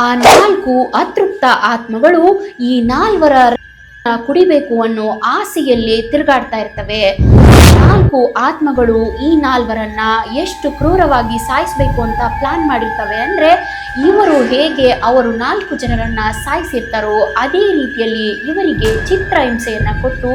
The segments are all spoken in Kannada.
ಆ 4 ಅತೃಪ್ತ ಆತ್ಮಗಳು ಈ 4 ಕುಡಿಬೇಕು ಅನ್ನೋ ಆಸೆಯಲ್ಲಿ ತಿರುಗಾಡ್ತಾ ಇರ್ತವೆ. 4 ಆತ್ಮಗಳು ಈ 4ರನ್ನ ಎಷ್ಟು ಕ್ರೂರವಾಗಿ ಸಾಯಿಸಬೇಕು ಅಂತ ಪ್ಲಾನ್ ಮಾಡಿರ್ತವೆ ಅಂದ್ರೆ, ಇವರು ಹೇಗೆ ಅವರು 4 ಜನರನ್ನ ಸಾಯಿಸಿರ್ತಾರೋ ಅದೇ ರೀತಿಯಲ್ಲಿ ಇವರಿಗೆ ಚಿತ್ರಹಿಂಸೆಯನ್ನ ಕೊಟ್ಟು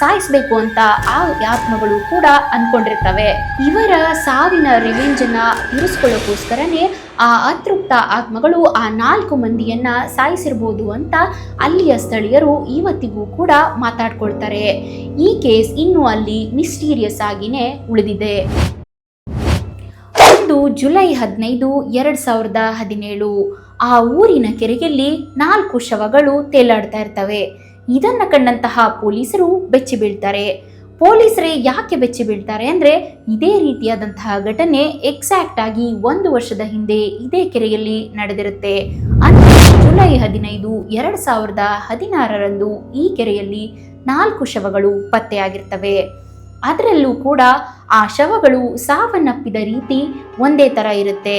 ಸಾಯಿಸಬೇಕು ಅಂತ ಆ ಆತ್ಮಗಳು ಕೂಡ ಅನ್ಕೊಂಡಿರ್ತವೆ. ಇವರ ಸಾವಿನ ರಿವೆಂಜನ್ನ ತೀರಿಸ್ಕೊಳ್ಳೋಕ್ಕೋಸ್ಕರನೇ ಆ ಅತೃಪ್ತ ಆತ್ಮಗಳು ಆ 4 ಮಂದಿಯನ್ನ ಸಾಯಿಸಿರ್ಬೋದು ಅಂತ ಅಲ್ಲಿಯ ಸ್ಥಳೀಯರು ಇವತ್ತಿಗೂ ಕೂಡ ಮಾತಾಡ್ಕೊಳ್ತಾರೆ. ಈ ಕೇಸ್ ಇನ್ನೂ ಅಲ್ಲಿ ಮಿಸ್ಟೀರಿಯಸ್ ಆಗಿನೇ ಉಳಿದಿದೆ. ಒಂದು ಜುಲೈ 15, 2017 ಆ ಊರಿನ ಕೆರೆಯಲ್ಲಿ 4 ಶವಗಳು ತೇಲಾಡ್ತಾ ಇರ್ತವೆ. ಇದನ್ನ ಕಂಡಂತಹ ಪೊಲೀಸರು ಬೆಚ್ಚಿ ಬೀಳ್ತಾರೆ. ಪೊಲೀಸರೇ ಯಾಕೆ ಬೆಚ್ಚಿ ಬೀಳ್ತಾರೆ ಅಂದ್ರೆ, ಇದೇ ರೀತಿಯಾದಂತಹ ಘಟನೆ ಎಕ್ಸಾಕ್ಟ್ ಆಗಿ 1 ವರ್ಷದ ಹಿಂದೆ ಇದೇ ಕೆರೆಯಲ್ಲಿ ನಡೆದಿರುತ್ತೆ. ಅಂದ್ರೆ ಜುಲೈ 15, 2016 ಈ ಕೆರೆಯಲ್ಲಿ 4 ಶವಗಳು ಪತ್ತೆಯಾಗಿರ್ತವೆ. ಅದರಲ್ಲೂ ಕೂಡ ಆ ಶವಗಳು ಸಾವನ್ನಪ್ಪಿದ ರೀತಿ ಒಂದೇ ತರ ಇರುತ್ತೆ.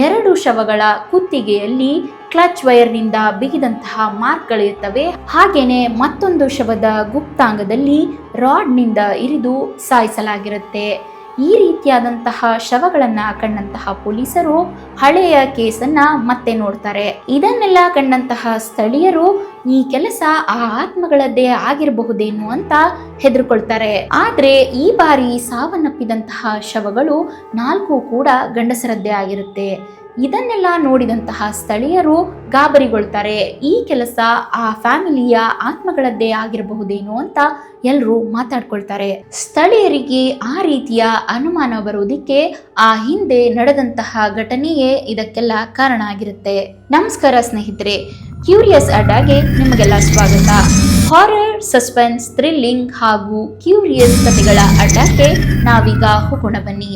2 ಶವಗಳ ಕುತ್ತಿಗೆಯಲ್ಲಿ ಕ್ಲಚ್ ವೈರ್ನಿಂದ ಬಿಗಿದಂತಹ ಮಾರ್ಕ್ಗಳಿರ್ತವೆ. ಹಾಗೇನೆ ಮತ್ತೊಂದು ಶವದ ಗುಪ್ತಾಂಗದಲ್ಲಿ ರಾಡ್ನಿಂದ ಇರಿದು ಸಾಯಿಸಲಾಗಿರುತ್ತೆ. ಈ ರೀತಿಯಾದಂತಹ ಶವಗಳನ್ನ ಕಂಡಂತಹ ಪೊಲೀಸರು ಹಳೆಯ ಕೇಸನ್ನ ಮತ್ತೆ ನೋಡ್ತಾರೆ. ಇದನ್ನೆಲ್ಲ ಕಂಡಂತಹ ಸ್ಥಳೀಯರು ಈ ಕೆಲಸ ಆ ಆತ್ಮಗಳದ್ದೇ ಆಗಿರಬಹುದೇನು ಅಂತ ಹೆದರ್ಕೊಳ್ತಾರೆ. ಆದ್ರೆ ಈ ಬಾರಿ ಸಾವನ್ನಪ್ಪಿದಂತಹ ಶವಗಳು 4 ಕೂಡ ಗಂಡಸರದ್ದೇ ಆಗಿರುತ್ತೆ. ಇದನ್ನೆಲ್ಲ ನೋಡಿದಂತಹ ಸ್ಥಳೀಯರು ಗಾಬರಿಗೊಳ್ತಾರೆ. ಈ ಕೆಲಸ ಆ ಫ್ಯಾಮಿಲಿಯ ಆತ್ಮಗಳದ್ದೇ ಆಗಿರಬಹುದೇನೋ ಅಂತ ಎಲ್ಲರೂ ಮಾತಾಡ್ಕೊಳ್ತಾರೆ. ಸ್ಥಳೀಯರಿಗೆ ಆ ರೀತಿಯ ಅನುಮಾನ ಬರೋದಿಕ್ಕೆ ಆ ಹಿಂದೆ ನಡೆದಂತಹ ಘಟನೆಯೇ ಇದಕ್ಕೆಲ್ಲ ಕಾರಣ ಆಗಿರುತ್ತೆ. ನಮಸ್ಕಾರ ಸ್ನೇಹಿತರೆ, ಕ್ಯೂರಿಯಸ್ ಅಡ್ಡಾಗೆ ನಿಮಗೆಲ್ಲ ಸ್ವಾಗತ. ಹಾರರ್, ಸಸ್ಪೆನ್ಸ್, ಥ್ರಿಲ್ಲಿಂಗ್ ಹಾಗೂ ಕ್ಯೂರಿಯಸ್ ಕಥೆಗಳ ಅಡ್ಡಕ್ಕೆ ನಾವೀಗ ಹೋಗೋಣ ಬನ್ನಿ.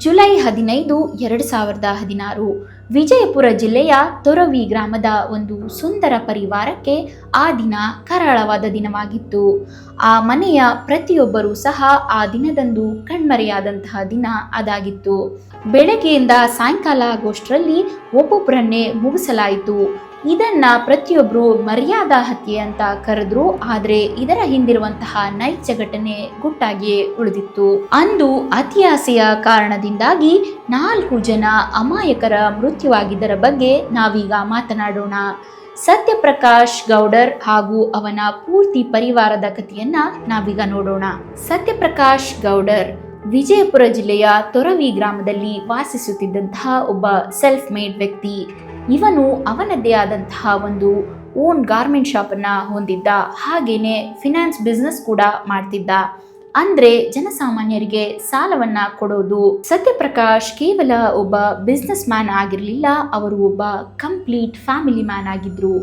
ಜುಲೈ 15, 2016 ವಿಜಯಪುರ ಜಿಲ್ಲೆಯ ತೊರವಿ ಗ್ರಾಮದ ಒಂದು ಸುಂದರ ಪರಿವಾರಕ್ಕೆ ಆ ದಿನ ಕರಾಳವಾದ ದಿನವಾಗಿತ್ತು. ಆ ಮನೆಯ ಪ್ರತಿಯೊಬ್ಬರೂ ಸಹ ಆ ದಿನದಂದು ಕಣ್ಮರೆಯಾದಂತಹ ದಿನ ಅದಾಗಿತ್ತು. ಬೆಳಗ್ಗೆಯಿಂದ ಸಾಯಂಕಾಲ ಆಗೋಷ್ಟರಲ್ಲಿ ಒಬ್ಬೊಬ್ಬರನ್ನೇ ಮುಗಿಸಲಾಯಿತು. ಇದನ್ನ ಪ್ರತಿಯೊಬ್ರು ಮರ್ಯಾದಾ ಹತ್ಯೆ ಅಂತ ಕರೆದ್ರು. ಆದ್ರೆ ಇದರ ಹಿಂದಿರುವಂತಹ ನೈಜ ಘಟನೆ ಗುಟ್ಟಾಗಿಯೇ ಉಳಿದಿತ್ತು. ಅಂದು ಅತಿಯಾಸೆಯ ಕಾರಣದಿಂದಾಗಿ 4 ಜನ ಅಮಾಯಕರ ಮೃತ್ಯುವಾಗಿದ್ದರ ಬಗ್ಗೆ ನಾವೀಗ ಮಾತನಾಡೋಣ. ಸತ್ಯಪ್ರಕಾಶ್ ಗೌಡರ್ ಹಾಗೂ ಅವನ ಪೂರ್ತಿ ಪರಿವಾರದ ಕಥೆಯನ್ನ ನಾವೀಗ ನೋಡೋಣ. ಸತ್ಯಪ್ರಕಾಶ್ ಗೌಡರ್ ವಿಜಯಪುರ ಜಿಲ್ಲೆಯ ತೊರವಿ ಗ್ರಾಮದಲ್ಲಿ ವಾಸಿಸುತ್ತಿದ್ದಂತಹ ಒಬ್ಬ ಸೆಲ್ಫ್ ಮೇಡ್ ವ್ಯಕ್ತಿ. ಇವನು ಅವನದ್ದೇ ಆದಂತಹ ಒಂದು ಓನ್ ಗಾರ್ಮೆಂಟ್ ಶಾಪನ್ನು ಹೊಂದಿದ್ದ. ಹಾಗೇನೆ ಫಿನಾನ್ಸ್ ಬಿಸ್ನೆಸ್ ಕೂಡ ಮಾಡ್ತಿದ್ದ. ಅಂದ್ರೆ ಜನಸಾಮಾನ್ಯರಿಗೆ ಸಾಲವನ್ನ ಕೊಡೋದು. ಸತ್ಯಪ್ರಕಾಶ್ ಕೇವಲ ಒಬ್ಬ ಬಿಸ್ನೆಸ್ ಮ್ಯಾನ್ ಆಗಿರಲಿಲ್ಲ, ಅವರು ಒಬ್ಬ ಕಂಪ್ಲೀಟ್ ಫ್ಯಾಮಿಲಿ ಮ್ಯಾನ್ ಆಗಿದ್ರು.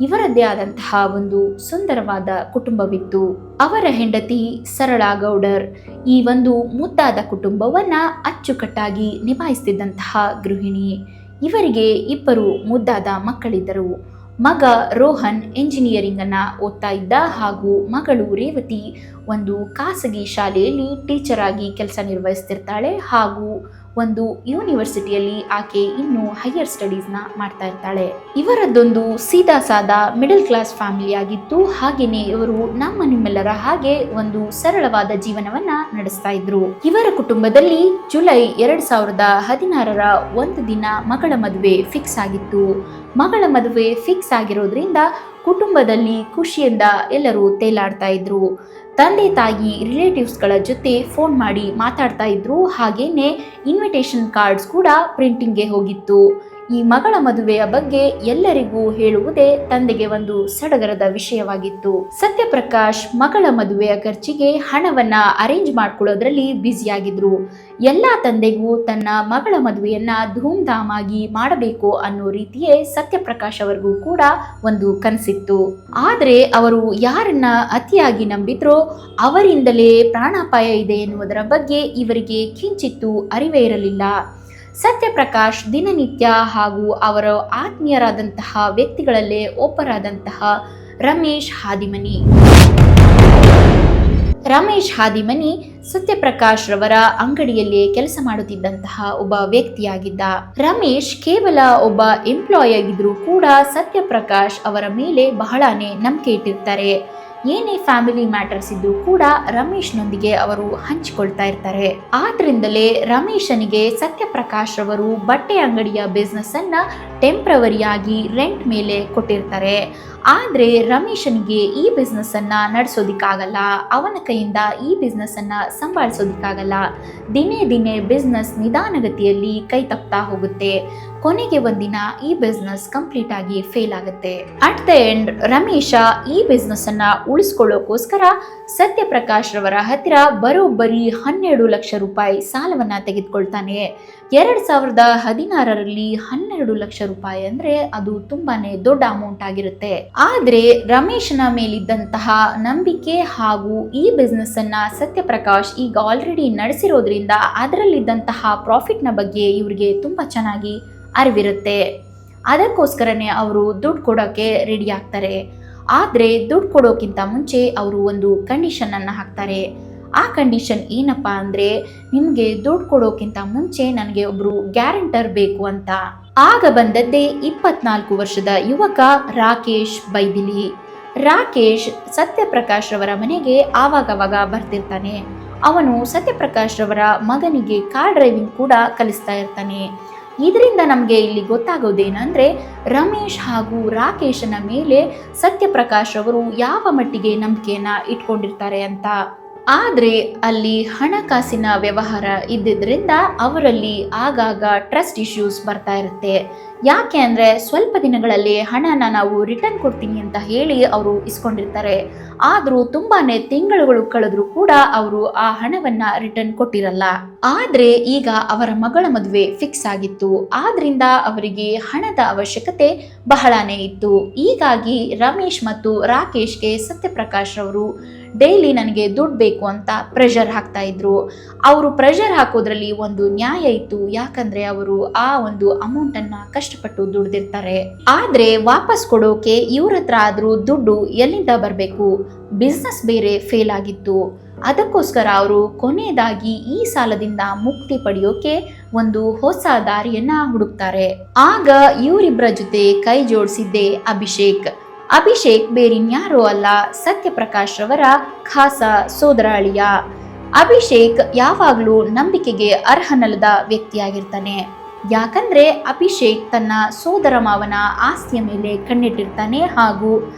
ಇವರದ್ದೇ ಆದಂತಹ ಒಂದು ಸುಂದರವಾದ ಕುಟುಂಬವಿತ್ತು. ಅವರ ಹೆಂಡತಿ ಸರಳಾ ಗೌಡರ್ ಈ ಒಂದು ಮುದ್ದಾದ ಕುಟುಂಬವನ್ನ ಅಚ್ಚುಕಟ್ಟಾಗಿ ನಿಭಾಯಿಸುತ್ತಿದ್ದಂತಹ ಗೃಹಿಣಿ. ಇವರಿಗೆ 2 ಮುದ್ದಾದ ಮಕ್ಕಳಿದ್ದರು. ಮಗ ರೋಹನ್ ಇಂಜಿನಿಯರಿಂಗ್ ಅನ್ನ ಓದ್ತಾ ಇದ್ದ ಹಾಗೂ ಮಗಳು ರೇವತಿ ಒಂದು ಖಾಸಗಿ ಶಾಲೆಯಲ್ಲಿ ಟೀಚರ್ ಆಗಿ ಕೆಲಸ ನಿರ್ವಹಿಸ್ತಿರ್ತಾಳೆ ಹಾಗೂ ಒಂದು ಯೂನಿವರ್ಸಿಟಿಯಲ್ಲಿ ಆಕೆ ಇನ್ನು ಹೈಯರ್ ಸ್ಟಡೀಸ್ನ ಮಾಡ್ತಾ ಇರ್ತಾಳೆ. ಇವರದ್ದೊಂದು ಸೀದಾ ಸಾದಾ ಮಿಡಲ್ ಕ್ಲಾಸ್ ಫ್ಯಾಮಿಲಿ ಆಗಿತ್ತು. ಹಾಗೇನೆ ಇವರು ನಿಮ್ಮೆಲ್ಲರ ಹಾಗೆ ಒಂದು ಸರಳವಾದ ಜೀವನವನ್ನ ನಡೆಸ್ತಾ ಇದ್ರು. ಇವರ ಕುಟುಂಬದಲ್ಲಿ ಜುಲೈ 2016 ಒಂದು ದಿನ ಮಗಳ ಮದುವೆ ಫಿಕ್ಸ್ ಆಗಿತ್ತು. ಮಗಳ ಮದುವೆ ಫಿಕ್ಸ್ ಆಗಿರೋದ್ರಿಂದ ಕುಟುಂಬದಲ್ಲಿ ಖುಷಿಯಿಂದ ಎಲ್ಲರೂ ತೇಲಾಡ್ತಾ ಇದ್ರು. ತಂದೆ ತಾಯಿ ರಿಲೇಟಿವ್ಸ್ಗಳ ಜೊತೆ ಫೋನ್ ಮಾಡಿ ಮಾತಾಡ್ತಾ ಇದ್ರು. ಹಾಗೇನೆ ಇನ್ವಿಟೇಷನ್ ಕಾರ್ಡ್ಸ್ ಕೂಡ ಪ್ರಿಂಟಿಂಗ್ಗೆ ಹೋಗಿತ್ತು. ಈ ಮಗಳ ಮದುವೆಯ ಬಗ್ಗೆ ಎಲ್ಲರಿಗೂ ಹೇಳುವುದೇ ತಂದೆಗೆ ಒಂದು ಸಡಗರದ ವಿಷಯವಾಗಿತ್ತು. ಸತ್ಯಪ್ರಕಾಶ್ ಮಗಳ ಮದುವೆಯ ಖರ್ಚಿಗೆ ಹಣವನ್ನ ಅರೇಂಜ್ ಮಾಡ್ಕೊಳ್ಳೋದ್ರಲ್ಲಿ ಬ್ಯುಸಿಯಾಗಿದ್ರು. ಎಲ್ಲಾ ತಂದೆಗೂ ತನ್ನ ಮಗಳ ಮದುವೆಯನ್ನ ಧೂಮ್ಧಾಮ್ ಆಗಿ ಮಾಡಬೇಕು ಅನ್ನೋ ರೀತಿಯೇ ಸತ್ಯಪ್ರಕಾಶ್ ಅವರಿಗೂ ಕೂಡ ಒಂದು ಕನಸಿತ್ತು. ಆದ್ರೆ ಅವರು ಯಾರನ್ನ ಅತಿಯಾಗಿ ನಂಬಿದ್ರೋ ಅವರಿಂದಲೇ ಪ್ರಾಣಾಪಾಯ ಇದೆ ಎನ್ನುವುದರ ಬಗ್ಗೆ ಇವರಿಗೆ ಕಿಂಚಿತ್ತೂ ಅರಿವೇ ಇರಲಿಲ್ಲ. ಸತ್ಯಪ್ರಕಾಶ್ ದಿನನಿತ್ಯ ಹಾಗೂ ಅವರ ಆತ್ಮೀಯರಾದಂತಹ ವ್ಯಕ್ತಿಗಳಲ್ಲೇ ಒಬ್ಬರಾದಂತಹ ರಮೇಶ್ ಹಾದಿಮನಿ ರಮೇಶ್ ಹಾದಿಮನಿ ಸತ್ಯಪ್ರಕಾಶ್ ರವರ ಅಂಗಡಿಯಲ್ಲಿ ಕೆಲಸ ಮಾಡುತ್ತಿದ್ದಂತಹ ಒಬ್ಬ ವ್ಯಕ್ತಿಯಾಗಿದ್ದ. ರಮೇಶ್ ಕೇವಲ ಒಬ್ಬ ಎಂಪ್ಲಾಯ್ ಆಗಿದ್ರು ಕೂಡ ಸತ್ಯಪ್ರಕಾಶ್ ಅವರ ಮೇಲೆ ಬಹಳಾನೇ ನಂಬಿಕೆ ಇಟ್ಟಿರ್ತಾರೆ. ಏನೇ ಫ್ಯಾಮಿಲಿ ಮ್ಯಾಟರ್ಸ್ ಇದ್ರೂ ಕೂಡ ರಮೇಶ್ನೊಂದಿಗೆ ಅವರು ಹಂಚಿಕೊಳ್ತಾ ಇರ್ತಾರೆ. ಆದ್ರಿಂದಲೇ ರಮೇಶನಿಗೆ ಸತ್ಯಪ್ರಕಾಶ್ ರವರು ಬಟ್ಟೆ ಅಂಗಡಿಯ ಬಿಸ್ನೆಸ್ ಅನ್ನ ಟೆಂಪ್ರವರಿಯಾಗಿ ರೆಂಟ್ ಮೇಲೆ ಕೊಟ್ಟಿರ್ತಾರೆ. ಆದ್ರೆ ರಮೇಶನಿಗೆ ಈ ಬಿಸ್ನೆಸ್ ಅನ್ನ ನಡೆಸೋದಿಕ್ಕಾಗಲ್ಲ, ಅವನ ಕೈಯಿಂದ ಈ ಬಿಸ್ನೆಸ್ ಅನ್ನ ಸಂಭಾಳಿಸೋದಿಕ್ಕಾಗಲ್ಲ. ದಿನೇ ದಿನೇ ಬಿಸ್ನೆಸ್ ನಿಧಾನಗತಿಯಲ್ಲಿ ಕೈ ತಪ್ತಾ ಹೋಗುತ್ತೆ. ಕೊನೆಗೆ ಒಂದಿನ ಈ ಬಿಸ್ನೆಸ್ ಕಂಪ್ಲೀಟ್ ಆಗಿ ಫೇಲ್ ಆಗುತ್ತೆ. ಅಟ್ ದ ಎಂಡ್ ರಮೇಶ ಈ ಬಿಸ್ನೆಸ್ ಅನ್ನ ಉಳಿಸ್ಕೊಳ್ಳೋಕೋಸ್ಕರ ಸತ್ಯಪ್ರಕಾಶ್ ರವರ ಹತ್ತಿರ ಬರೋಬ್ಬರಿ 12 ಲಕ್ಷ ರೂಪಾಯಿ ಸಾಲವನ್ನ ತೆಗೆದುಕೊಳ್ತಾನೆ. 2016ರಲ್ಲಿ 12 ಲಕ್ಷ ರೂಪಾಯಿ ಅಂದ್ರೆ ಅದು ತುಂಬಾನೇ ದೊಡ್ಡ ಅಮೌಂಟ್ ಆಗಿರುತ್ತೆ. ಆದ್ರೆ ರಮೇಶನ ಮೇಲಿದ್ದಂತಹ ನಂಬಿಕೆ ಹಾಗೂ ಈ ಬಿಸ್ನೆಸ್ ಅನ್ನ ಸತ್ಯಪ್ರಕಾಶ್ ಈಗ ಆಲ್ರೆಡಿ ನಡೆಸಿರೋದ್ರಿಂದ ಅದರಲ್ಲಿದ್ದಂತಹ ಪ್ರಾಫಿಟ್ ನ ಬಗ್ಗೆ ಇವರಿಗೆ ತುಂಬಾ ಚೆನ್ನಾಗಿ ಅರಿವಿರುತ್ತೆ. ಅದಕ್ಕೋಸ್ಕರನೇ ಅವರು ದುಡ್ಡು ಕೊಡೋಕೆ ರೆಡಿ ಆಗ್ತಾರೆ. ಆದ್ರೆ ದುಡ್ಡು ಕೊಡೋಕ್ಕಿಂತ ಮುಂಚೆ ಅವರು ಒಂದು ಕಂಡೀಷನ್ ಅನ್ನ ಹಾಕ್ತಾರೆ. ಆ ಕಂಡೀಷನ್ ಏನಪ್ಪಾ ಅಂದ್ರೆ, ನಿಮ್ಗೆ ದುಡ್ಡು ಕೊಡೋಕ್ಕಿಂತ ಮುಂಚೆ ನನಗೆ ಒಬ್ರು ಗ್ಯಾರಂಟರ್ ಬೇಕು ಅಂತ. ಆಗ ಬಂದದ್ದೇ 24 ವರ್ಷದ ಯುವಕ ರಾಕೇಶ್ ಬೈದಿಲಿ. ರಾಕೇಶ್ ಸತ್ಯಪ್ರಕಾಶ್ ರವರ ಮನೆಗೆ ಆವಾಗವಾಗ ಬರ್ತಿರ್ತಾನೆ. ಅವನು ಸತ್ಯಪ್ರಕಾಶ್ ರವರ ಮಗನಿಗೆ ಕಾರ್ ಡ್ರೈವಿಂಗ್ ಕೂಡ ಕಲಿಸ್ತಾ ಇರ್ತಾನೆ. ಇದರಿಂದ ನಮಗೆ ಇಲ್ಲಿ ಗೊತ್ತಾಗೋದೇನಂದ್ರೆ, ರಮೇಶ್ ಹಾಗೂ ರಾಕೇಶನ ಮೇಲೆ ಸತ್ಯಪ್ರಕಾಶ್ ಅವರು ಯಾವ ಮಟ್ಟಿಗೆ ನಂಬಿಕೆಯನ್ನ ಇಟ್ಕೊಂಡಿರ್ತಾರೆ ಅಂತ. ಆದ್ರೆ ಅಲ್ಲಿ ಹಣಕಾಸಿನ ವ್ಯವಹಾರ ಇದ್ದಿದ್ರಿಂದ ಅವರಲ್ಲಿ ಆಗಾಗ ಟ್ರಸ್ಟ್ ಇಶ್ಯೂಸ್ ಬರ್ತಾ ಇರುತ್ತೆ. ಯಾಕೆ ಅಂದ್ರೆ ಸ್ವಲ್ಪ ದಿನಗಳಲ್ಲಿ ಹಣನ ನಾವು ರಿಟರ್ನ್ ಕೊಡ್ತೀನಿ ಅಂತ ಹೇಳಿ ಅವರು ಇಸ್ಕೊಂಡಿರ್ತಾರೆ. ಆದ್ರೂ ತುಂಬಾನೇ ತಿಂಗಳುಗಳು ಕಳೆದ್ರು ಕೂಡ ಅವರು ಆ ಹಣವನ್ನ ರಿಟರ್ನ್ ಕೊಟ್ಟಿರಲ್ಲ. ಆದ್ರೆ ಈಗ ಅವರ ಮಗಳ ಮದುವೆ ಫಿಕ್ಸ್ ಆಗಿತ್ತು. ಆದ್ರಿಂದ ಅವರಿಗೆ ಹಣದ ಅವಶ್ಯಕತೆ ಬಹಳಾನೇ ಇತ್ತು. ಹೀಗಾಗಿ ರಮೇಶ್ ಮತ್ತು ರಾಕೇಶ್ಗೆ ಸತ್ಯಪ್ರಕಾಶ್ ಅವರು ಡೈಲಿ ನನಗೆ ದುಡ್ಡು ಬೇಕು ಅಂತ ಪ್ರೆಷರ್ ಹಾಕ್ತಾ ಇದ್ರು. ಅವರು ಪ್ರೆಷರ್ ಹಾಕೋದ್ರಲ್ಲಿ ಒಂದು ನ್ಯಾಯ ಇತ್ತು. ಯಾಕಂದ್ರೆ ಅವರು ಆ ಒಂದು ಅಮೌಂಟ್ ಅನ್ನ ಕಷ್ಟಪಟ್ಟು ದುಡ್ದಿರ್ತಾರೆ. ಆದ್ರೆ ವಾಪಸ್ ಕೊಡೋಕೆ ಇವ್ರ ಹತ್ರ ಆದ್ರೂ ದುಡ್ಡು ಎಲ್ಲಿಂದ ಬರಬೇಕು? ಬಿಸ್ನೆಸ್ ಬೇರೆ ಫೇಲ್ ಆಗಿತ್ತು. ಅದಕ್ಕೋಸ್ಕರ ಅವರು ಕೊನೆಯದಾಗಿ ಈ ಸಾಲದಿಂದ ಮುಕ್ತಿ ಪಡೆಯೋಕೆ ಒಂದು ಹೊಸ ದಾರಿಯನ್ನ ಹುಡುಕ್ತಾರೆ. ಆಗ ಇವರಿಬ್ಬರ ಜೊತೆ ಕೈ ಜೋಡಿಸಿದ್ದೆ ಅಭಿಷೇಕ್. ಅಭಿಷೇಕ್ ಬೇರಿನ್ಯಾರೋ ಅಲ್ಲ, ಸತ್ಯಪ್ರಕಾಶ್ ರವರ ಖಾಸ ಸೋದರ ಅಳಿಯ. ಅಭಿಷೇಕ್ ಯಾವಾಗ್ಲೂ ನಂಬಿಕೆಗೆ ಅರ್ಹನಲ್ಲದ ವ್ಯಕ್ತಿಯಾಗಿರ್ತಾನೆ. ಯಾಕಂದ್ರೆ ಅಭಿಷೇಕ್ ತನ್ನ ಸೋದರ ಮಾವನ ಆಸ್ತಿಯ ಮೇಲೆ ಕಣ್ಣಿಟ್ಟಿರ್ತಾನೆ ಹಾಗೂ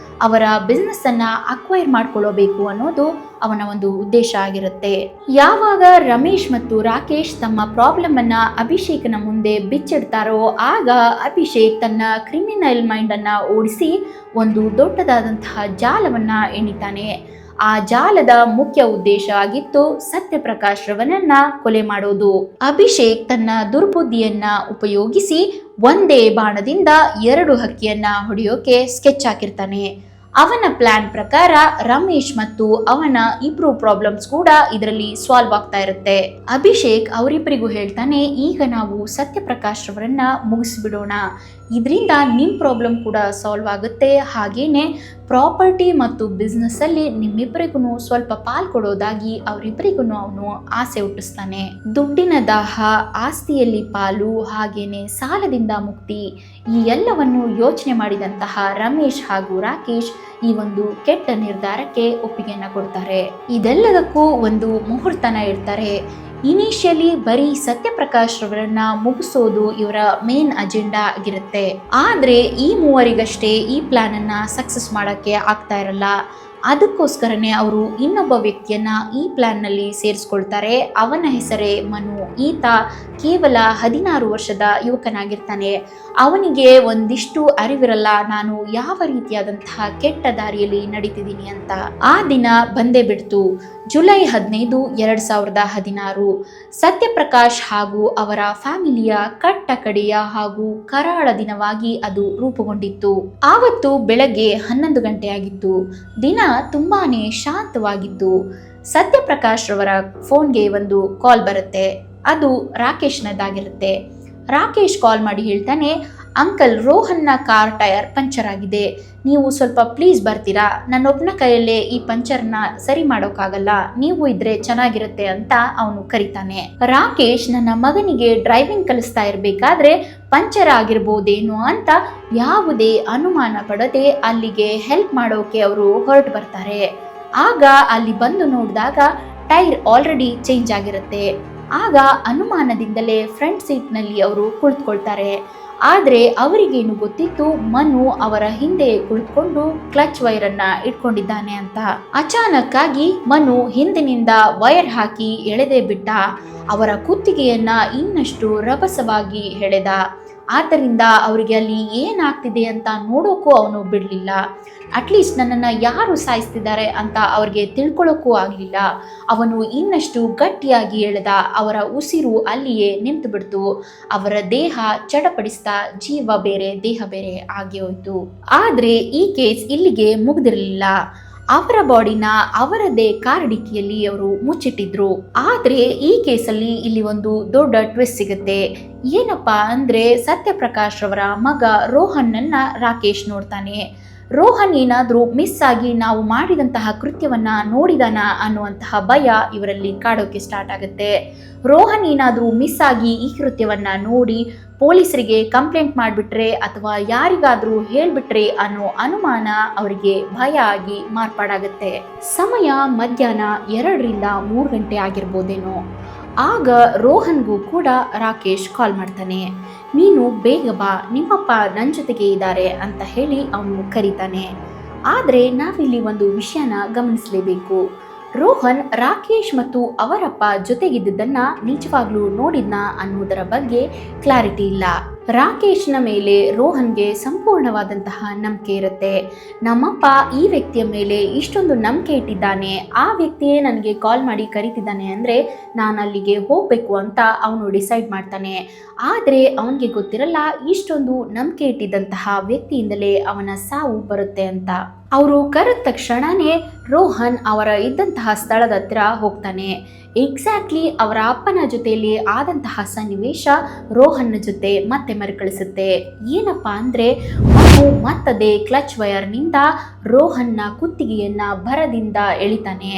ಅವರ ಬಿಸ್ನೆಸ್ ಅನ್ನ ಅಕ್ವೈರ್ ಮಾಡ್ಕೊಳ್ಳಬೇಕು ಅನ್ನೋದು ಅವನ ಒಂದು ಉದ್ದೇಶ ಆಗಿರುತ್ತೆ. ಯಾವಾಗ ರಮೇಶ್ ಮತ್ತು ರಾಕೇಶ್ ತಮ್ಮ ಪ್ರಾಬ್ಲಮ್ ಅನ್ನ ಅಭಿಷೇಕನ ಮುಂದೆ ಬಿಚ್ಚಿಡ್ತಾರೋ ಆಗ ಅಭಿಷೇಕ್ ತನ್ನ ಕ್ರಿಮಿನಲ್ ಮೈಂಡ್ ಅನ್ನ ಓಡಿಸಿ ಒಂದು ದೊಡ್ಡದಾದಂತಹ ಜಾಲವನ್ನ ಎಣಿತಾನೆ. ಆ ಜಾಲದ ಮುಖ್ಯ ಉದ್ದೇಶ ಆಗಿತ್ತು ಸತ್ಯಪ್ರಕಾಶ್ ರವನನ್ನ ಕೊಲೆ ಮಾಡೋದು. ಅಭಿಷೇಕ್ ತನ್ನ ದುರ್ಬುದ್ಧಿಯನ್ನ ಉಪಯೋಗಿಸಿ ಒಂದೇ ಬಾಣದಿಂದ 2 ಹಕ್ಕಿಯನ್ನ ಹೊಡೆಯೋಕೆ ಸ್ಕೆಚ್ ಹಾಕಿರ್ತಾನೆ. ಅವನ ಪ್ಲಾನ್ ಪ್ರಕಾರ ರಮೇಶ್ ಮತ್ತು ಅವನ ಇಬ್ರು ಪ್ರಾಬ್ಲಮ್ಸ್ ಕೂಡ ಇದರಲ್ಲಿ ಸಾಲ್ವ್ ಆಗ್ತಾ ಇರುತ್ತೆ. ಅಭಿಷೇಕ್ ಅವರಿಬ್ಬರಿಗೂ ಹೇಳ್ತಾನೆ, ಈಗ ನಾವು ಸತ್ಯಪ್ರಕಾಶ್ ರವರನ್ನ ಮುಗಿಸ್ಬಿಡೋಣ. ಇದರಿಂದ ನಿಮ್ ಪ್ರಾಬ್ಲಮ್ ಕೂಡ ಸಾಲ್ವ್ ಆಗುತ್ತೆ. ಹಾಗೇನೆ ಪ್ರಾಪರ್ಟಿ ಮತ್ತು ಬಿಸ್ನೆಸ್ ಅಲ್ಲಿ ನಿಮ್ಮಿಬ್ಬರಿಗೂ ಸ್ವಲ್ಪ ಪಾಲ್ ಕೊಡೋದಾಗಿ ಅವರಿಬ್ಬರಿಗೂ ಅವನು ಆಸೆ ಹುಟ್ಟಿಸ್ತಾನೆ. ದುಡ್ಡಿನ ದಾಹ, ಆಸ್ತಿಯಲ್ಲಿ ಪಾಲು, ಹಾಗೇನೆ ಸಾಲದಿಂದ ಮುಕ್ತಿ, ಈ ಎಲ್ಲವನ್ನು ಯೋಚನೆ ಮಾಡಿದಂತಹ ರಮೇಶ್ ಹಾಗೂ ರಾಕೇಶ್ ಈ ಒಂದು ಕೆಟ್ಟ ನಿರ್ಧಾರಕ್ಕೆ ಒಪ್ಪಿಗೆಯನ್ನ ಕೊಡ್ತಾರೆ. ಇದೆಲ್ಲದಕ್ಕೂ ಒಂದು ಮುಹೂರ್ತನ ಇಡ್ತಾರೆ. ಇನಿಷಿಯಲಿ ಬರೀ ಸತ್ಯಪ್ರಕಾಶ್ ರವರನ್ನ ಮುಗಿಸೋದು ಇವರ ಮೇನ್ ಅಜೆಂಡಾ ಆಗಿರುತ್ತೆ. ಆದ್ರೆ ಈ ಮೂವರಿಗಷ್ಟೇ ಈ ಪ್ಲಾನ್ ಅನ್ನ ಸಕ್ಸಸ್ ಮಾಡಕ್ಕೆ ಆಗ್ತಾ ಇರಲ್ಲ. ಅದಕ್ಕೋಸ್ಕರನೇ ಅವರು ಇನ್ನೊಬ್ಬ ವ್ಯಕ್ತಿಯನ್ನ ಈ ಪ್ಲಾನ್ ನಲ್ಲಿ ಸೇರಿಸ್ಕೊಳ್ತಾರೆ. ಅವನ ಹೆಸರೇ ಮನು. ಈತ ಕೇವಲ 16 ವರ್ಷದ ಯುವಕನಾಗಿರ್ತಾನೆ. ಅವನಿಗೆ ಒಂದಿಷ್ಟು ಅರಿವಿರಲ್ಲ ನಾನು ಯಾವ ರೀತಿಯಾದಂತಹ ಕೆಟ್ಟ ದಾರಿಯಲ್ಲಿ ನಡೀತಿದ್ದೀನಿ ಅಂತ. ಆ ದಿನ ಬಂದೇ ಬಿಡ್ತು. ಜುಲೈ 15, 2016 ಸತ್ಯಪ್ರಕಾಶ್ ಹಾಗೂ ಅವರ ಫ್ಯಾಮಿಲಿಯ ಕಟ್ಟ ಕಡೆಯ ಹಾಗೂ ಕರಾಳ ದಿನವಾಗಿ ಅದು ರೂಪುಗೊಂಡಿತ್ತು. ಆವತ್ತು ಬೆಳಗ್ಗೆ 11 ಗಂಟೆಯಾಗಿತ್ತು. ದಿನ ತುಂಬಾನೇ ಶಾಂತವಾಗಿತ್ತು. ಸತ್ಯಪ್ರಕಾಶ್ ರವರ ಫೋನ್ಗೆ ಒಂದು ಕಾಲ್ ಬರುತ್ತೆ. ಅದು ರಾಕೇಶ್ನದಾಗಿರುತ್ತೆ. ರಾಕೇಶ್ ಕಾಲ್ ಮಾಡಿ ಹೇಳ್ತಾನೆ, uncle, Rohanna car tyre puncture ಆಗಿದೆ, ನೀವು ಸ್ವಲ್ಪ ಪ್ಲೀಸ್ ಬರ್ತೀರಾ? ನನ್ನೊಬ್ಬನ ಕೈಯಲ್ಲೇ ಈ ಪಂಚರ್ನ ಸರಿ ಮಾಡೋಕ್ಕಾಗಲ್ಲ, ನೀವು ಇದ್ರೆ ಚೆನ್ನಾಗಿರುತ್ತೆ ಅಂತ ಅವನು ಕರೀತಾನೆ. ರಾಕೇಶ್ ನನ್ನ ಮಗನಿಗೆ ಡ್ರೈವಿಂಗ್ ಕಲಿಸ್ತಾ ಇರಬೇಕಾದ್ರೆ ಪಂಚರ್ ಆಗಿರ್ಬೋದೇನೋ ಅಂತ ಯಾವುದೇ ಅನುಮಾನ ಪಡದೆ ಅಲ್ಲಿಗೆ ಹೆಲ್ಪ್ ಮಾಡೋಕೆ ಅವರು ಹೊರಟು ಬರ್ತಾರೆ. ಆಗ ಅಲ್ಲಿ ಬಂದು ನೋಡಿದಾಗ ಟೈರ್ ಆಲ್ರೆಡಿ ಚೇಂಜ್ ಆಗಿರುತ್ತೆ. ಆಗ ಅನುಮಾನದಿಂದಲೇ ಫ್ರಂಟ್ ಸೀಟ್ನಲ್ಲಿ ಅವರು ಕುಳಿತುಕೊಳ್ತಾರೆ. ಆದರೆ ಅವರಿಗೇನು ಗೊತ್ತಿತ್ತು, ಮನು ಅವರ ಹಿಂದೆ ಕುಳಿತುಕೊಂಡು ಕ್ಲಚ್ ವೈರನ್ನ ಇಟ್ಕೊಂಡಿದ್ದಾನೆ ಅಂತ. ಅಚಾನಕ್ ಆಗಿ ಮನು ಹಿಂದಿನಿಂದ ವೈರ್ ಹಾಕಿ ಎಳೆದೇ ಬಿಟ್ಟ. ಅವರ ಕುತ್ತಿಗೆಯನ್ನ ಇನ್ನಷ್ಟು ರಭಸವಾಗಿ ಎಳೆದ. ಆದ್ದರಿಂದ ಅವರಿಗೆ ಅಲ್ಲಿ ಏನಾಗ್ತಿದೆ ಅಂತ ನೋಡೋಕ್ಕೂ ಅವನು ಬಿಡಲಿಲ್ಲ. ಅಟ್ಲೀಸ್ಟ್ ನನ್ನನ್ನು ಯಾರು ಸಾಯಿಸ್ತಿದ್ದಾರೆ ಅಂತ ಅವ್ರಿಗೆ ತಿಳ್ಕೊಳ್ಳೋಕ್ಕೂ ಆಗಲಿಲ್ಲ. ಅವನು ಇನ್ನಷ್ಟು ಗಟ್ಟಿಯಾಗಿ ಎಳೆದ. ಅವರ ಉಸಿರು ಅಲ್ಲಿಯೇ ನಿಂತು ಬಿಡ್ತು. ಅವರ ದೇಹ ಚಡಪಡಿಸ್ತಾ ಜೀವ ಬೇರೆ ದೇಹ ಬೇರೆ ಆಗಿ ಹೋಯ್ತು. ಆದರೆ ಈ ಕೇಸ್ ಇಲ್ಲಿಗೆ ಮುಗ್ದಿರಲಿಲ್ಲ. ಅವರ ಬಾಡಿನ ಅವರದೇ ಕಾರ್ ಡಿಕ್ಕಿಯಲ್ಲಿ ಅವರು ಮುಚ್ಚಿಟ್ಟಿದ್ರು. ಆದ್ರೆ ಈ ಕೇಸಲ್ಲಿ ಇಲ್ಲಿ ಒಂದು ದೊಡ್ಡ ಟ್ವಿಸ್ಟ್ ಸಿಗುತ್ತೆ. ಏನಪ್ಪಾ ಅಂದ್ರೆ, ಸತ್ಯಪ್ರಕಾಶ್ ರವರ ಮಗ ರೋಹನ್ನನ್ನ ರಾಕೇಶ್ ನೋಡ್ತಾನೆ. ರೋಹನ್ ಏನಾದ್ರೂ ಮಿಸ್ ಆಗಿ ನಾವು ಮಾಡಿದಂತಹ ಕೃತ್ಯವನ್ನ ನೋಡಿದಾನ ಅನ್ನುವಂತಹ ಭಯ ಇವರಲ್ಲಿ ಕಾಡೋಕೆ ಸ್ಟಾರ್ಟ್ ಆಗುತ್ತೆ. ರೋಹನ್ ಏನಾದ್ರೂ ಮಿಸ್ ಆಗಿ ಈ ಕೃತ್ಯವನ್ನ ನೋಡಿ ಪೊಲೀಸರಿಗೆ ಕಂಪ್ಲೇಂಟ್ ಮಾಡಿಬಿಟ್ರೆ ಅಥವಾ ಯಾರಿಗಾದ್ರೂ ಹೇಳ್ಬಿಟ್ರೆ ಅನ್ನೋ ಅನುಮಾನ ಅವರಿಗೆ ಭಯ ಆಗಿ ಮಾರ್ಪಾಡಾಗುತ್ತೆ. ಸಮಯ ಮಧ್ಯಾಹ್ನ 2ರಿಂದ 3 ಗಂಟೆ ಆಗಿರ್ಬೋದೇನೋ. ಆಗ ರೋಹನ್ಗೂ ಕೂಡ ರಾಕೇಶ್ ಕಾಲ್ ಮಾಡ್ತಾನೆ. ನೀನು ಬೇಗ ಬಾ, ನಿಮ್ಮಪ್ಪ ನನ್ನ ಜೊತೆಗೆ ಇದ್ದಾರೆ ಅಂತ ಹೇಳಿ ಅವನು ಕರೀತಾನೆ. ಆದರೆ ನಾವಿಲ್ಲಿ ಒಂದು ವಿಷಯನ ಗಮನಿಸಲೇಬೇಕು. ರೋಹನ್ ರಾಕೇಶ್ ಮತ್ತು ಅವರಪ್ಪ ಜೊತೆಗಿದ್ದನ್ನ ನಿಜವಾಗ್ಲೂ ನೋಡಿದ್ನ ಅನ್ನೋದರ ಬಗ್ಗೆ ಕ್ಲಾರಿಟಿ ಇಲ್ಲ. ರಾಕೇಶ್ನ ಮೇಲೆ ರೋಹನ್ಗೆ ಸಂಪೂರ್ಣವಾದಂತಹ ನಂಬಿಕೆ ಇರುತ್ತೆ. ನಮ್ಮಪ್ಪ ಈ ವ್ಯಕ್ತಿಯ ಮೇಲೆ ಇಷ್ಟೊಂದು ನಂಬಿಕೆ ಇಟ್ಟಿದ್ದಾನೆ, ಆ ವ್ಯಕ್ತಿಯೇ ನನಗೆ ಕಾಲ್ ಮಾಡಿ ಕರೀತಿದ್ದಾನೆ ಅಂದರೆ ನಾನು ಅಲ್ಲಿಗೆ ಹೋಗಬೇಕು ಅಂತ ಅವನು ಡಿಸೈಡ್ ಮಾಡ್ತಾನೆ. ಆದರೆ ಅವನಿಗೆ ಗೊತ್ತಿರಲ್ಲ ಇಷ್ಟೊಂದು ನಂಬಿಕೆ ಇಟ್ಟಿದ್ದಂತಹ ವ್ಯಕ್ತಿಯಿಂದಲೇ ಅವನ ಸಾವು ಬರುತ್ತೆ ಅಂತ. ಅವರು ಕರೆದ ತಕ್ಷಣನೇ ರೋಹನ್ ಅವರ ಇದ್ದಂತಹ ಸ್ಥಳದ ಹತ್ರ ಹೋಗ್ತಾನೆ. ಎಕ್ಸಾಕ್ಟ್ಲಿ ಅವರ ಅಪ್ಪನ ಜೊತೆಯಲ್ಲಿ ಆದಂತಹ ಸನ್ನಿವೇಶ ರೋಹನ್ನ ಜೊತೆ ಮತ್ತೆ ಮರುಕಳಿಸುತ್ತೆ. ಏನಪ್ಪಾ ಅಂದ್ರೆ, ಮಗು ಮತ್ತದೇ ಕ್ಲಚ್ ವೈರ್ನಿಂದ ರೋಹನ್ನ ಕುತ್ತಿಗೆಯನ್ನ ಭರದಿಂದ ಎಳಿತಾನೆ.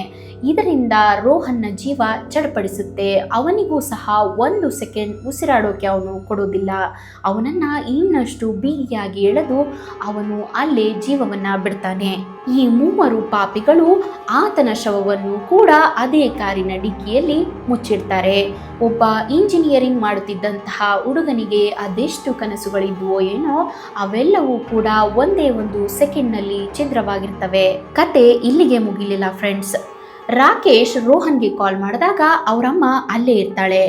ಇದರಿಂದ ರೋಹನ್ನ ಜೀವ ಚಡಪಡಿಸುತ್ತೆ. ಅವನಿಗೂ ಸಹ 1 ಸೆಕೆಂಡ್ ಉಸಿರಾಡೋಕೆ ಅವನು ಕೊಡೋದಿಲ್ಲ. ಅವನನ್ನ ಇನ್ನಷ್ಟು ಬಿಗಿಯಾಗಿ ಎಳೆದು ಅವನು ಅಲ್ಲೇ ಜೀವವನ್ನ ಬಿಡ್ತಾನೆ. ಈ 3 ಪಾಪಿಗಳು ಆತನ ಶವವನ್ನು ಕೂಡ ಅದೇ ಕಾರಿನ ಡಿಕ್ಕಿಯಲ್ಲಿ ಮುಚ್ಚಿಡ್ತಾರೆ. ಒಬ್ಬ ಇಂಜಿನಿಯರಿಂಗ್ ಮಾಡುತ್ತಿದ್ದಂತಹ ಹುಡುಗನಿಗೆ ಅದೆಷ್ಟು ಕನಸುಗಳಿದ್ವೋ ಏನೋ, ಅವೆಲ್ಲವೂ ಕೂಡ ಒಂದೇ 1 ಸೆಕೆಂಡ್ನಲ್ಲಿ ಛಿದ್ರವಾಗಿರ್ತವೆ. ಕತೆ ಇಲ್ಲಿಗೆ ಮುಗಿಲಿಲ್ಲ ಫ್ರೆಂಡ್ಸ್. ರಾಕೇಶ್ ರೋಹನ್ಗೆ ಕಾಲ್ ಮಾಡಿದಾಗ ಅವರಮ್ಮ ಅಲ್ಲೇ ಇರ್ತಾಳೆ.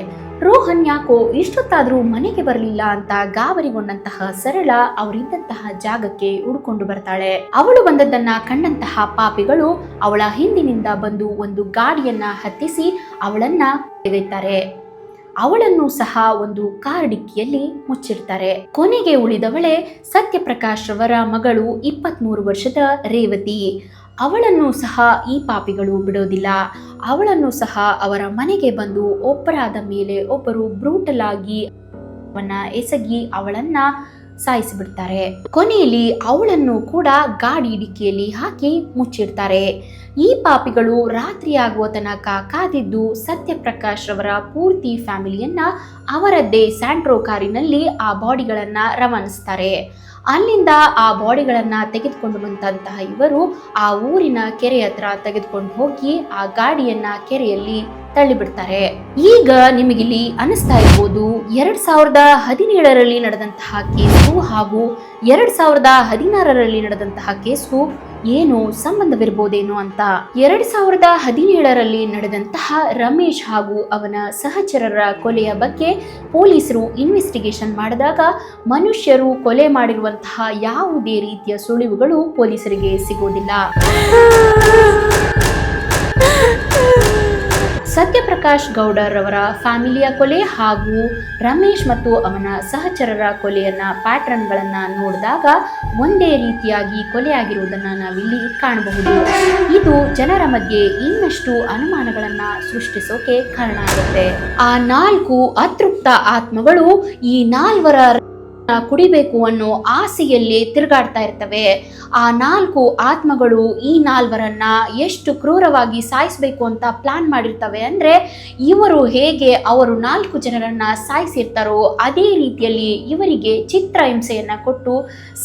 ರೋಹನ್ ಯಾಕೋ ಇಷ್ಟೊತ್ತಾದ್ರೂ ಮನೆಗೆ ಬರಲಿಲ್ಲ ಅಂತ ಗಾಬರಿಗೊಂಡಂತಹ ಸರಳ ಅವರಿದ್ದಂತಹ ಜಾಗಕ್ಕೆ ಹುಡ್ಕೊಂಡು ಬರ್ತಾಳೆ. ಅವಳು ಬಂದದ್ದನ್ನ ಕಂಡಂತಹ ಪಾಪಿಗಳು ಅವಳ ಹಿಂದಿನಿಂದ ಬಂದು ಒಂದು ಗಾಡಿಯನ್ನ ಹತ್ತಿಸಿ ಅವಳನ್ನ ತೆಗೆಯುತ್ತಾರೆ. ಅವಳನ್ನು ಸಹ ಒಂದು ಕಾರ್ ಡಿಕ್ಕಿಯಲ್ಲಿ ಮುಚ್ಚಿರ್ತಾರೆ. ಕೊನೆಗೆ ಉಳಿದವಳೆ ಸತ್ಯಪ್ರಕಾಶ್ ರವರ ಮಗಳು 23 ವರ್ಷದ ರೇವತಿ. ಅವಳನ್ನು ಸಹ ಈ ಪಾಪಿಗಳು ಬಿಡೋದಿಲ್ಲ. ಅವಳನ್ನು ಸಹ ಅವರ ಮನೆಗೆ ಬಂದು ಒಬ್ಬರಾದ ಮೇಲೆ ಒಬ್ಬರು ಬ್ರೂಟಲ್ ಆಗಿ ಅವನ್ನ ಎಸಗಿ ಅವಳನ್ನ ಸಾಯಿಸಿಬಿಡ್ತಾರೆ. ಕೊನೆಯಲ್ಲಿ ಅವಳನ್ನು ಕೂಡ ಗಾಡಿ ಡಿಕ್ಕಿಯಲ್ಲಿ ಹಾಕಿ ಮುಚ್ಚಿಡ್ತಾರೆ. ಈ ಪಾಪಿಗಳು ರಾತ್ರಿ ಆಗುವ ತನಕ ಕಾದಿದ್ದು ಸತ್ಯಪ್ರಕಾಶ್ ರವರ ಪೂರ್ತಿ ಫ್ಯಾಮಿಲಿಯನ್ನ ಅವರದ್ದೇ ಸ್ಯಾಂಟ್ರೋ ಕಾರಿನಲ್ಲಿ ಆ ಬಾಡಿಗಳನ್ನ ರವಾನಿಸ್ತಾರೆ. ಅಲ್ಲಿಂದ ಆ ಬಾಡಿಗಳನ್ನ ತೆಗೆದುಕೊಂಡು ಬಂದಂತಹ ಇವರು ಆ ಊರಿನ ಕೆರೆ ಹತ್ರ ತೆಗೆದುಕೊಂಡು ಹೋಗಿ ಆ ಗಾಡಿಯನ್ನ ಕೆರೆಯಲ್ಲಿ ತಳ್ಳಿಬಿಡ್ತಾರೆ. ಈಗ ನಿಮಗಿಲ್ಲಿ ಅನಿಸ್ತಾ ಇರ್ಬೋದು 2017ರಲ್ಲಿ ನಡೆದಂತಹ ಕೇಸು ಹಾಗೂ 2016ರಲ್ಲಿ ನಡೆದಂತಹ ಕೇಸು ಏನು ಸಂಬಂಧವಿರಬಹುದೇನೋ ಅಂತ. 2017ರಲ್ಲಿ ನಡೆದಂತಹ ರಮೇಶ್ ಹಾಗೂ ಅವನ ಸಹಚರರ ಕೊಲೆಯ ಬಗ್ಗೆ ಪೊಲೀಸರು ಇನ್ವೆಸ್ಟಿಗೇಷನ್ ಮಾಡಿದಾಗ ಮನುಷ್ಯರು ಕೊಲೆ ಮಾಡಿರುವಂತಹ ಯಾವುದೇ ರೀತಿಯ ಸುಳಿವುಗಳು ಪೊಲೀಸರಿಗೆ ಸಿಗೋದಿಲ್ಲ. ಸತ್ಯಪ್ರಕಾಶ್ ಗೌಡರ್ ಅವರ ಫ್ಯಾಮಿಲಿಯ ಕೊಲೆ ಹಾಗೂ ರಮೇಶ್ ಮತ್ತು ಅವನ ಸಹಚರರ ಕೊಲೆಯನ್ನ ಪ್ಯಾಟ್ರನ್ಗಳನ್ನ ನೋಡಿದಾಗ ಒಂದೇ ರೀತಿಯಾಗಿ ಕೊಲೆಯಾಗಿರುವುದನ್ನು ನಾವಿಲ್ಲಿ ಕಾಣಬಹುದು. ಇದು ಜನರ ಮಧ್ಯೆ ಇನ್ನಷ್ಟು ಅನುಮಾನಗಳನ್ನ ಸೃಷ್ಟಿಸೋಕೆ ಕಾರಣ ಆಗುತ್ತೆ. ಆ 4 ಅತೃಪ್ತ ಆತ್ಮಗಳು ಈ 4 ಕುಡಿಬೇಕು ಅನ್ನೋ ಆಸೆಯಲ್ಲಿ ತಿರುಗಾಡ್ತಾ ಇರ್ತವೆ. ಆ 4 ಆತ್ಮಗಳು ಈ 4ರನ್ನ ಎಷ್ಟು ಕ್ರೂರವಾಗಿ ಸಾಯಿಸಬೇಕು ಅಂತ ಪ್ಲಾನ್ ಮಾಡಿರ್ತವೆ ಅಂದ್ರೆ, ಇವರು ಹೇಗೆ ಅವರು 4 ಜನರನ್ನ ಸಾಯಿಸಿರ್ತಾರೋ ಅದೇ ರೀತಿಯಲ್ಲಿ ಇವರಿಗೆ ಚಿತ್ರಹಿಂಸೆಯನ್ನ ಕೊಟ್ಟು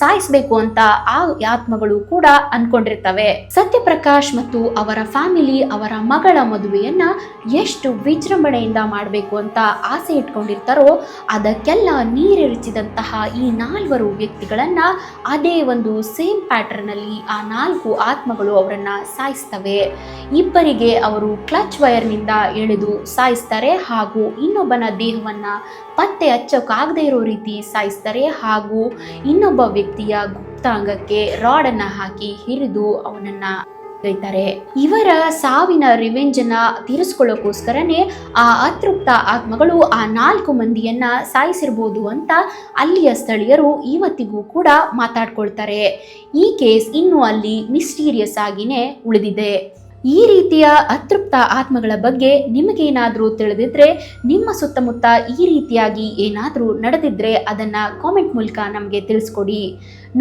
ಸಾಯಿಸಬೇಕು ಅಂತ ಆ ಆತ್ಮಗಳು ಕೂಡ ಅನ್ಕೊಂಡಿರ್ತವೆ. ಸತ್ಯಪ್ರಕಾಶ್ ಮತ್ತು ಅವರ ಫ್ಯಾಮಿಲಿ ಅವರ ಮಗಳ ಮದುವೆಯನ್ನ ಎಷ್ಟು ವಿಜೃಂಭಣೆಯಿಂದ ಮಾಡಬೇಕು ಅಂತ ಆಸೆ ಇಟ್ಕೊಂಡಿರ್ತಾರೋ ಅದಕ್ಕೆಲ್ಲ ನೀರೆರಚಿದಂತಹ ಈ 4 ವ್ಯಕ್ತಿಗಳನ್ನ ಅದೇ ಒಂದು ಸೇಮ್ ಪ್ಯಾಟರ್ನ್ ಅಲ್ಲಿ ಆ 4 ಆತ್ಮಗಳು ಅವರನ್ನ ಸಾಯಿಸ್ತವೆ. ಇಬ್ಬರಿಗೆ ಅವರು ಕ್ಲಚ್ ವೈರ್ನಿಂದ ಎಳೆದು ಸಾಯಿಸ್ತಾರೆ ಹಾಗೂ ಇನ್ನೊಬ್ಬನ ದೇಹವನ್ನ ಪತ್ತೆ ಹಚ್ಚೋಕಾಗದೇ ಇರೋ ರೀತಿ ಸಾಯಿಸ್ತಾರೆ ಹಾಗೂ ಇನ್ನೊಬ್ಬ ವ್ಯಕ್ತಿಯ ಗುಪ್ತಾಂಗಕ್ಕೆ ರಾಡನ್ನ ಹಾಕಿ ಹಿರಿದು ಅವನನ್ನ ಗೈತಾರೆ. ಇವರ ಸಾವಿನ ರಿವೆಂಜ್ ಅನ್ನ ತೀರಿಸ್ಕೊಳ್ಳೋಕೋಸ್ಕರನೇ ಆ ಅತೃಪ್ತ ಆತ್ಮಗಳು ಆ 4 ಮಂದಿಯನ್ನ ಸಾಯಿಸಿರ್ಬೋದು ಅಂತ ಅಲ್ಲಿಯ ಸ್ಥಳೀಯರು ಇವತ್ತಿಗೂ ಕೂಡ ಮಾತಾಡ್ಕೊಳ್ತಾರೆ. ಈ ಕೇಸ್ ಇನ್ನೂ ಅಲ್ಲಿ ಮಿಸ್ಟೀರಿಯಸ್ ಆಗಿನೇ ಉಳಿದಿದೆ. ಈ ರೀತಿಯ ಅತೃಪ್ತ ಆತ್ಮಗಳ ಬಗ್ಗೆ ನಿಮಗೇನಾದರೂ ತಿಳಿದಿದ್ರೆ, ನಿಮ್ಮ ಸುತ್ತಮುತ್ತ ಈ ರೀತಿಯಾಗಿ ಏನಾದರೂ ನಡೆದಿದ್ರೆ ಅದನ್ನ ಕಾಮೆಂಟ್ ಮೂಲಕ ನಮಗೆ ತಿಳಿಸ್ಕೊಡಿ.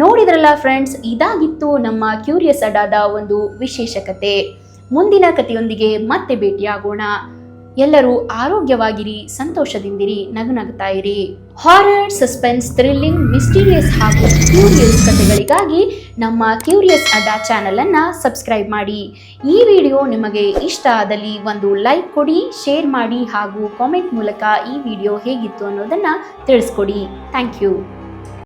ನೋಡಿದ್ರಲ್ಲ ಫ್ರೆಂಡ್ಸ್, ಇದಾಗಿತ್ತು ನಮ್ಮ ಕ್ಯೂರಿಯಸ್ ಅಡ್ಡಾದ ಒಂದು ವಿಶೇಷ ಕತೆ. ಮುಂದಿನ ಕಥೆಯೊಂದಿಗೆ ಮತ್ತೆ ಭೇಟಿಯಾಗೋಣ. ಎಲ್ಲರೂ ಆರೋಗ್ಯವಾಗಿರಿ, ಸಂತೋಷದಿಂದಿರಿ, ನಗುನಗುತ್ತಾ ಇರಿ. ಹಾರರ್, ಸಸ್ಪೆನ್ಸ್, ಥ್ರಿಲ್ಲಿಂಗ್, ಮಿಸ್ಟೀರಿಯಸ್ ಹಾಗೂ ಕ್ಯೂರಿಯಸ್ ಕಥೆಗಳಿಗಾಗಿ ನಮ್ಮ ಕ್ಯೂರಿಯಸ್ ಅಡ್ಡಾ ಚಾನಲ್ ಅನ್ನ ಸಬ್ಸ್ಕ್ರೈಬ್ ಮಾಡಿ. ಈ ವಿಡಿಯೋ ನಿಮಗೆ ಇಷ್ಟ ಆದಲ್ಲಿ ಒಂದು ಲೈಕ್ ಕೊಡಿ, ಶೇರ್ ಮಾಡಿ ಹಾಗೂ ಕಾಮೆಂಟ್ ಮೂಲಕ ಈ ವಿಡಿಯೋ ಹೇಗಿತ್ತು ಅನ್ನೋದನ್ನ ತಿಳಿಸ್ಕೊಡಿ. Thank you.